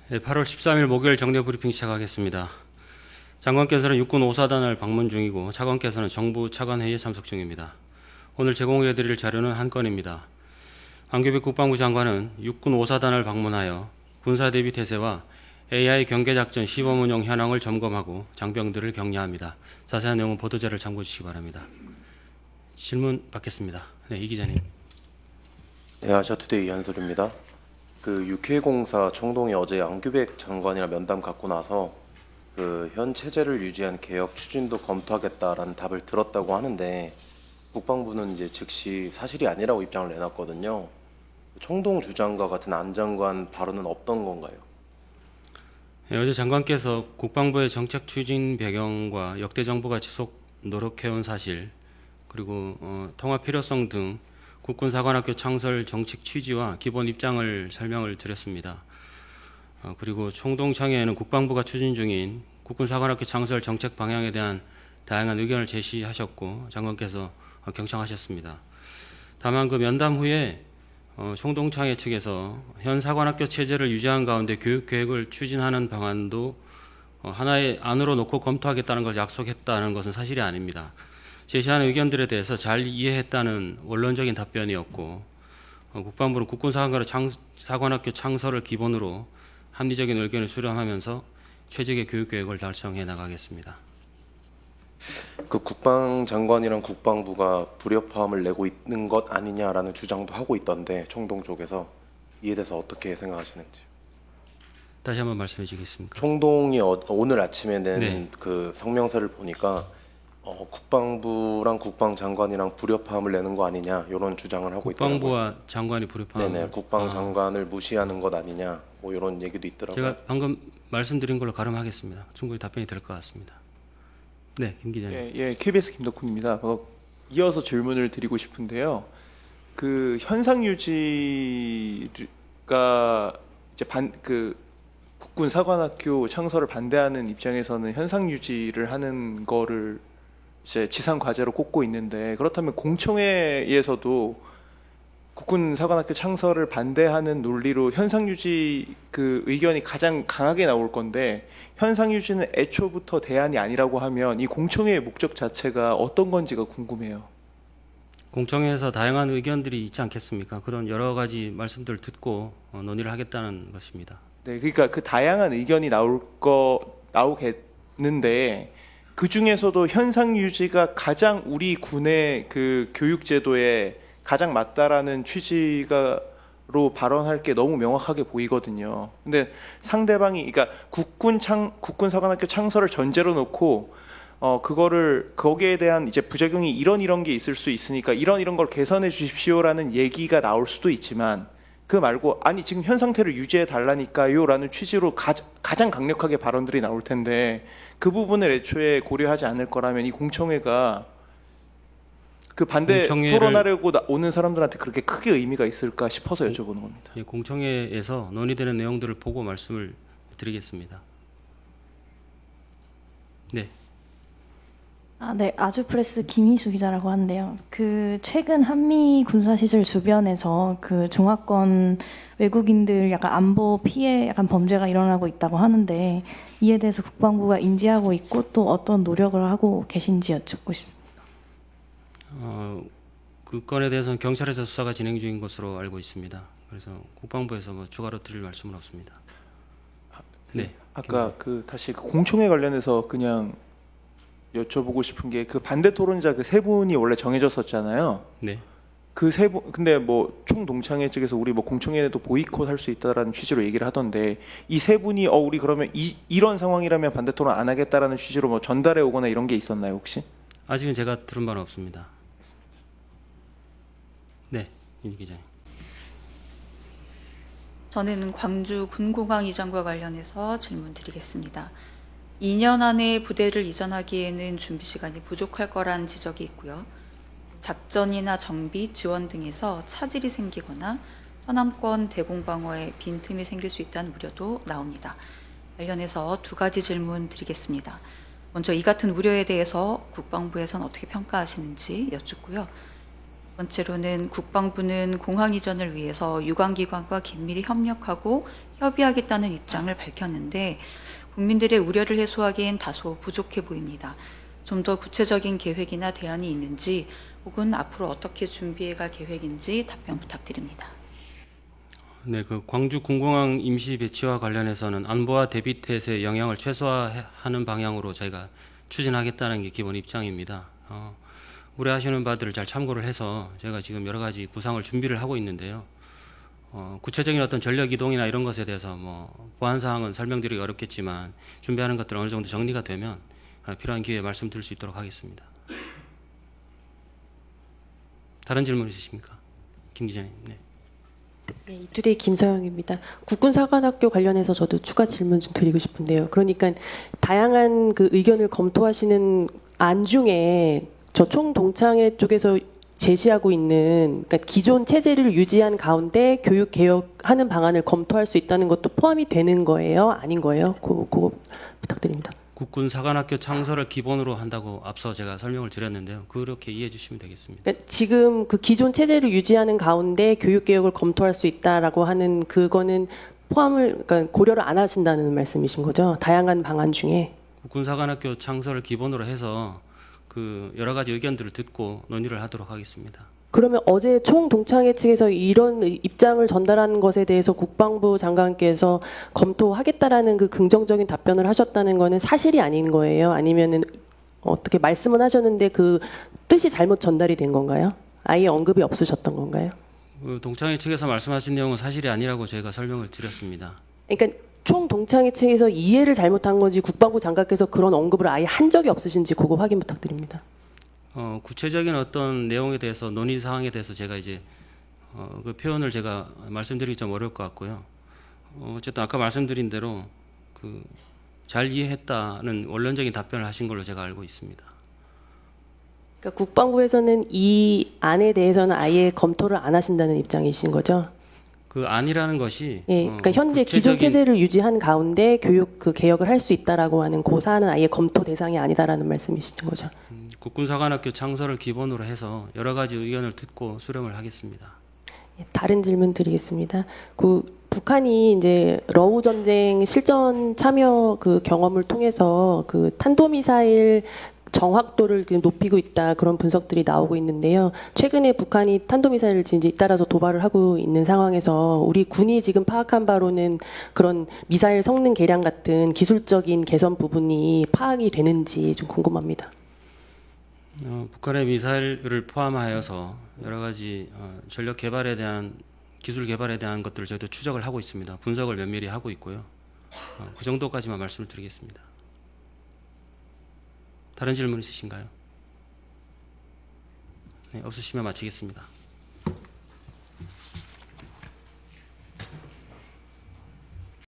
네, 8월 13일 목요일 정례 브리핑 시작하겠습니다. 장관께서는 육군 5사단을 방문 중이고 차관께서는 정부 차관회의에 참석 중입니다. 오늘 제공해드릴 자료는 한 건입니다. 안규백 국방부 장관은 육군 5사단을 방문하여 군사 대비 태세와 AI 경계작전 시범 운영 현황을 점검하고 장병들을 격려합니다. 자세한 내용은 보도자료를 참고해 주시기 바랍니다. 질문 받겠습니다. 네, 이 기자님. 네, 아시아투데이 이한솔입니다. 그 육해공사 청동이 어제 안규백 장관이랑 면담 갖고 나서 그 현 체제를 유지한 개혁 추진도 검토하겠다라는 답을 들었다고 하는데 국방부는 이제 즉시 사실이 아니라고 입장을 내놨거든요. 청동 주장과 같은 안 장관 발언은 없던 건가요? 네, 어제 장관께서 국방부의 정책 추진 배경과 역대 정부가 지속 노력해온 사실, 그리고 통합 필요성 등 국군사관학교 창설 정책 취지와 기본 입장을 설명을 드렸습니다. 그리고 총동창회에는 국방부가 추진 중인 국군사관학교 창설 정책 방향에 대한 다양한 의견을 제시하셨고 장관께서 경청하셨습니다. 다만 그 면담 후에 총동창회 측에서 현 사관학교 체제를 유지한 가운데 교육 계획을 추진하는 방안도 하나의 안으로 놓고 검토하겠다는 걸 약속했다는 것은 사실이 아닙니다. 제시하는 의견들에 대해서 잘 이해했다는 원론적인 답변이었고 국방부는 국군사관학교 창설을 기본으로 합리적인 의견을 수렴하면서 최적의 교육계획을 달성해 나가겠습니다. 그 국방장관이랑 국방부가 불협화음을 내고 있는 것 아니냐라는 주장도 하고 있던데 청동 쪽에서 이에 대해서 어떻게 생각하시는지. 다시 한번 말씀해 주시겠습니까? 청동이 오늘 아침에 낸 네. 그 성명서를 보니까 국방부랑 국방장관이랑 불협화음을 내는 거 아니냐 이런 주장을 하고 있더라고요. 국방부와 장관이 불협화음. 네네, 국방장관을 무시하는 것 아니냐 뭐 이런 얘기도 있더라고요. 제가 방금 말씀드린 걸로 가름하겠습니다. 충분히 답변이 될 것 같습니다. 네, 김 기자님. KBS 김덕훈입니다. 이어서 질문을 드리고 싶은데요. 그 현상 유지가 이제 국군 사관학교 창설을 반대하는 입장에서는 현상 유지를 하는 거를 이제 지상 과제로 꼽고 있는데, 그렇다면 공청회에서도 국군 사관학교 창설을 반대하는 논리로 현상 유지 그 의견이 가장 강하게 나올 건데, 현상 유지는 애초부터 대안이 아니라고 하면 이 공청회의 목적 자체가 어떤 건지가 궁금해요. 공청회에서 다양한 의견들이 있지 않겠습니까? 그런 여러 가지 말씀들을 듣고 논의를 하겠다는 것입니다. 네, 그러니까 그 다양한 의견이 나오겠는데, 그 중에서도 현상 유지가 가장 우리 군의 그 교육 제도에 가장 맞다라는 취지로 발언할 게 너무 명확하게 보이거든요. 근데 상대방이, 그러니까 국군 사관학교 창설을 전제로 놓고 거기에 대한 이제 부작용이 이런 게 있을 수 있으니까 이런 걸 개선해 주십시오라는 얘기가 나올 수도 있지만, 그 말고 아니 지금 현 상태를 유지해 달라니까요라는 취지로 가장 강력하게 발언들이 나올 텐데, 그 부분을 애초에 고려하지 않을 거라면 이 공청회가 그 반대 토론하려고 오는 사람들한테 그렇게 크게 의미가 있을까 싶어서 여쭤보는 겁니다. 예, 공청회에서 논의되는 내용들을 보고 말씀을 드리겠습니다. 네. 네, 아주프레스 김희수 기자라고 하는데요. 그 최근 한미 군사시설 주변에서 그 종합권 외국인들 약간 안보 피해 약간 범죄가 일어나고 있다고 하는데, 이에 대해서 국방부가 인지하고 있고 또 어떤 노력을 하고 계신지 여쭙고 싶습니다. 그 건에 대해서는 경찰에서 수사가 진행 중인 것으로 알고 있습니다. 그래서 국방부에서 뭐 추가로 드릴 말씀은 없습니다. 네. 아까 다시 그 공청회 관련해서 그냥 여쭤보고 싶은 게, 그 반대 토론자 그 세 분이 원래 정해졌었잖아요. 네. 그 세 분, 근데 뭐 총동창회 측에서 우리 뭐 공청회도 보이콧 할 수 있다라는 취지로 얘기를 하던데, 이 세 분이 우리 그러면 이런 상황이라면 반대 토론 안 하겠다라는 취지로 뭐 전달해 오거나 이런 게 있었나요 혹시? 아직은 제가 들은 바는 없습니다. 네, 임 기자님. 저는 광주 군공항 이전과 관련해서 질문 드리겠습니다. 2년 안에 부대를 이전하기에는 준비 시간이 부족할 거란 지적이 있고요. 작전이나 정비, 지원 등에서 차질이 생기거나 서남권 대공방어에 빈틈이 생길 수 있다는 우려도 나옵니다. 관련해서 두 가지 질문 드리겠습니다. 먼저 이 같은 우려에 대해서 국방부에서는 어떻게 평가하시는지 여쭙고요. 두 번째로는 국방부는 공항 이전을 위해서 유관기관과 긴밀히 협력하고 협의하겠다는 입장을 밝혔는데 국민들의 우려를 해소하기엔 다소 부족해 보입니다. 좀 더 구체적인 계획이나 대안이 있는지 혹은 앞으로 어떻게 준비해갈 계획인지 답변 부탁드립니다. 네, 그 광주 군공항 임시 배치와 관련해서는 안보와 대비 태세의 영향을 최소화하는 방향으로 저희가 추진하겠다는 게 기본 입장입니다. 우려하시는 바들을 잘 참고를 해서 제가 지금 여러 가지 구상을 준비를 하고 있는데요. 구체적인 어떤 전력 이동이나 이런 것에 대해서 보안 사항은 설명드리기 어렵겠지만 준비하는 것들 어느 정도 정리가 되면 필요한 기회에 말씀드릴 수 있도록 하겠습니다. 다른 질문 있으십니까? 김 기자님. 네. 네, 이투데이 김서영입니다. 국군사관학교 관련해서 저도 추가 질문 좀 드리고 싶은데요. 그러니까 다양한 그 의견을 검토하시는 안 중에 저 총동창회 쪽에서 제시하고 있는 그러니까 기존 체제를 유지한 가운데 교육 개혁하는 방안을 검토할 수 있다는 것도 포함이 되는 거예요? 아닌 거예요? 그거 부탁드립니다. 국군 사관학교 창설을 기본으로 한다고 앞서 제가 설명을 드렸는데요. 그렇게 이해해 주시면 되겠습니다. 그러니까 지금 그 기존 체제를 유지하는 가운데 교육 개혁을 검토할 수 있다라고 하는 그거는 그러니까 고려를 안 하신다는 말씀이신 거죠? 다양한 방안 중에. 국군 사관학교 창설을 기본으로 해서 그 여러 가지 의견들을 듣고 논의를 하도록 하겠습니다. 그러면 어제 총동창회 측에서 이런 입장을 전달하는 것에 대해서 국방부 장관께서 검토하겠다라는 그 긍정적인 답변을 하셨다는 거는 사실이 아닌 거예요? 아니면은 어떻게 말씀은 하셨는데 그 뜻이 잘못 전달이 된 건가요? 아예 언급이 없으셨던 건가요? 그 동창회 측에서 말씀하신 내용은 사실이 아니라고 제가 설명을 드렸습니다. 그러니까 총동창회 측에서 이해를 잘못한 건지 국방부 장관께서 그런 언급을 아예 한 적이 없으신지 그거 확인 부탁드립니다. 구체적인 어떤 내용에 대해서 논의 사항에 대해서 제가 이제 그 표현을 제가 말씀드리기 좀 어려울 것 같고요. 어쨌든 아까 말씀드린 대로 그 잘 이해했다는 원론적인 답변을 하신 걸로 제가 알고 있습니다. 그러니까 국방부에서는 이 안에 대해서는 아예 검토를 안 하신다는 입장이신 거죠? 그 안이라는 것이 예, 그러니까 현재 기존 체제를 유지한 가운데 교육 그 개혁을 할 수 있다라고 하는 그 사안은 아예 검토 대상이 아니다라는 말씀이신 거죠? 국군사관학교 창설을 기본으로 해서 여러 가지 의견을 듣고 수렴을 하겠습니다. 예, 다른 질문 드리겠습니다. 그 북한이 이제 러우 전쟁 실전 참여 그 경험을 통해서 그 탄도미사일 정확도를 높이고 있다 그런 분석들이 나오고 있는데요. 최근에 북한이 탄도미사일을 이제 잇따라서 도발을 하고 있는 상황에서 우리 군이 지금 파악한 바로는 그런 미사일 성능 개량 같은 기술적인 개선 부분이 파악이 되는지 좀 궁금합니다. 북한의 미사일을 포함하여서 여러 가지 전력 개발에 대한 기술 개발에 대한 것들을 저희도 추적을 하고 있습니다. 분석을 면밀히 하고 있고요. 그 정도까지만 말씀을 드리겠습니다. 다른 질문 있으신가요? 네, 없으시면 마치겠습니다.